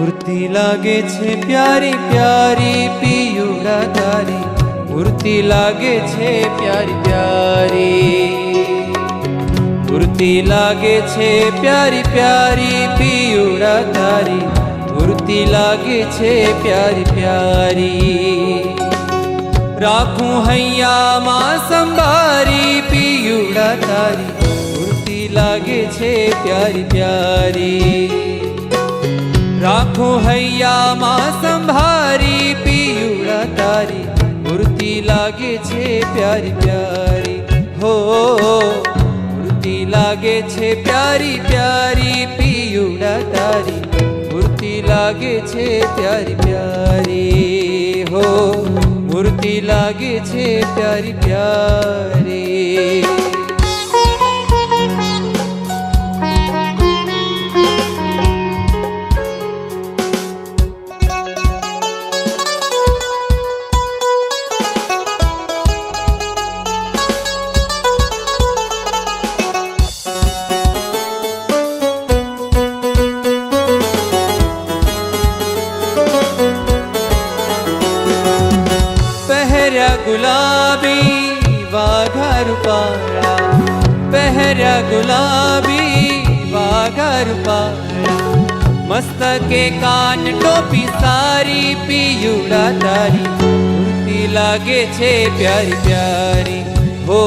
मूर्ति लागे छे प्यारी प्यारी पियुड़ा तारी, मूर्ति लागे छे प्यारी प्यारी, मूर्ति लागे छे प्यारी प्यारी पियुड़ा तारी, मूर्ति लागे छे प्यारी प्यारी। राखूं हैया मां संभारी पियुड़ा तारी, मूर्ति लागे छे प्यारी प्यारी। राखूं हैया मां संभारी पियुड़ा तारी, मूर्ति लागे छे प्यारी प्यारी। हो मूर्ति लागे छे प्यारी प्यारी पियुड़ा तारी, मूर्ति लागे छे प्यारी प्यारी। हो मूर्ति लागे छे प्यारी प्यारी। गुलाबी वाघा रूपाळा, पहरा गुलाबी वाघा रूपाळा, मस्तके कान टोपी सारी पियुड़ा तारी, मूर्ति लागे छे प्यारी प्यारी। हो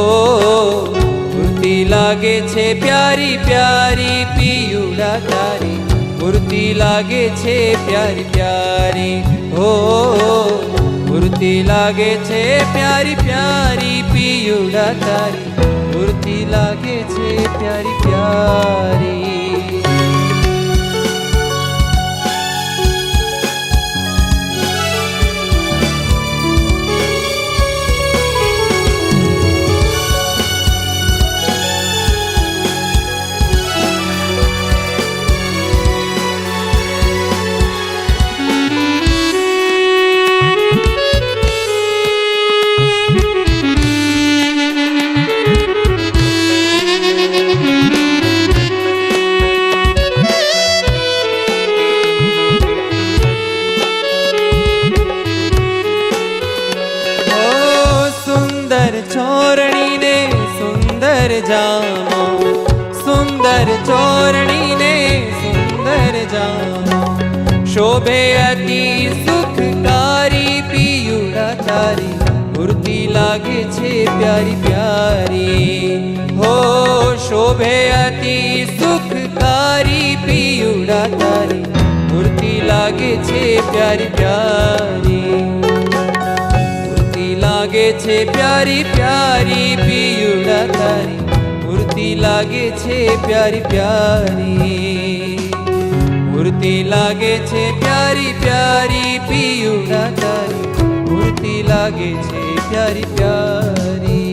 मूर्ति लागे छे प्यारी प्यारी पियुड़ा तारी, मूर्ति लागे छे प्यारी प्यारी। हो मूर्ति लागे छे प्यारी प्यारी पियुड़ा तारी, मूर्ति लागे छे प्यारी प्यारी। चोरणी ने सुंदर जामो, सुंदर चोरणी ने सुंदर जामो, शोभे अति सुखकारी पियुड़ा तारी, मूर्ति लागे छे प्यारी प्यारी। हो शोभे अति सुखकारी पियुड़ा तारी, मूर्ति लागे छे प्यारी प्यारी। लागे छे प्यारी प्यारी पियुड़ा तारी, मूर्ति लागे छे प्यारी प्यारी। मूर्ति लागे छे प्यारी प्यारी पियुड़ा तारी, मूर्ति लागे छे प्यारी प्यारी।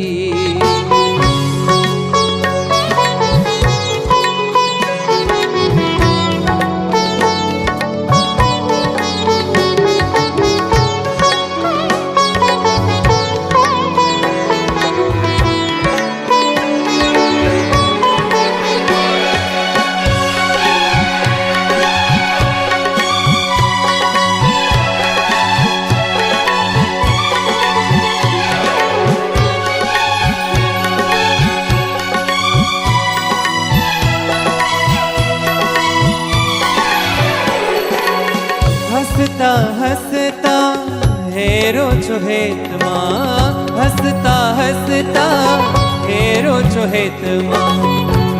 हसता हसता हेरो छो हेत मां, हसता हसता हेरो छो हेत मां,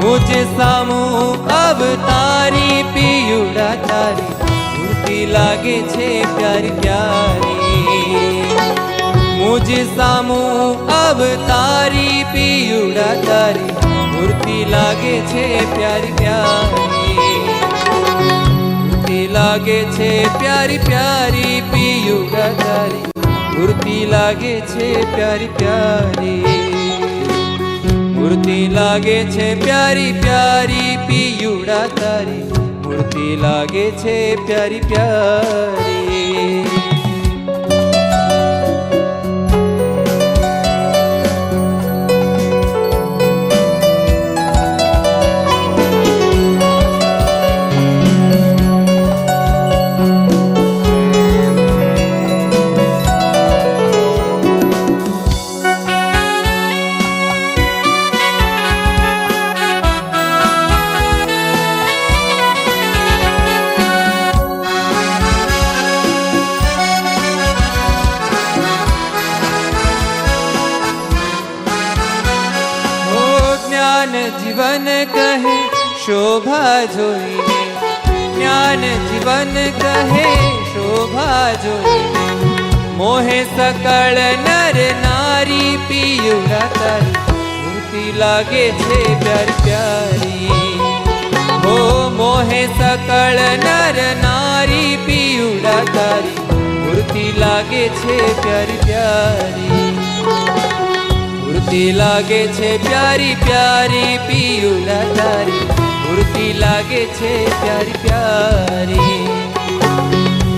मुझे सामू अवतारी पियुड़ा तारी, मूर्ति लागे छे प्यारी प्यारी। मुझे सामू अवतारी पियुड़ा तारी, मूर्ति लागे छे प्यारी प्यारी। लागे छे प्यारी प्यारी पियुड़ा तारी, मूर्ति लागे छे प्यारी प्यारी। मूर्ति लागे छे प्यारी प्यारी पियुड़ा तारी, मूर्ति लागे छे प्यारी प्यारी। શોભા જોઈને જ્ઞાન જીવન કહે શોભા જોઈને મોહે સકળ નર નારી પિયુડા તારી મૂર્તિ લાગે છે પ્યારી પ્યારી હો મોહે સકળ નર નારી પિયુડા તારી મૂર્તિ લાગે છે પ્યારી પ્યારી મૂર્તિ લાગે છે પ્યારી પ્યારી પિયુડા તારી મૂર્તિ લાગે છે પ્યારી પ્યારી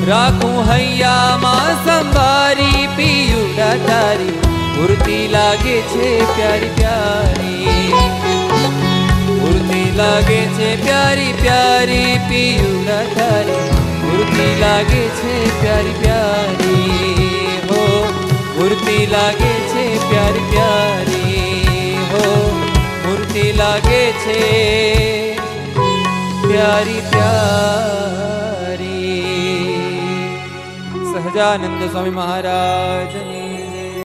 રાખું હૈયામાં સંભારી પિયુડા તારી મૂર્તિ લાગે છે પ્યારી પ્યારી મૂર્તિ લાગે છે પ્યારી પ્યારી પિયુડા તારી મૂર્તિ લાગે છે પ્યારી પ્યારી હો મૂર્તિ લાગે છે પ્યારી પ્યારી હો મૂર્તિ લાગે છે પ્યારી પ્યારી. સહજાનંદ સ્વામી મહારાજ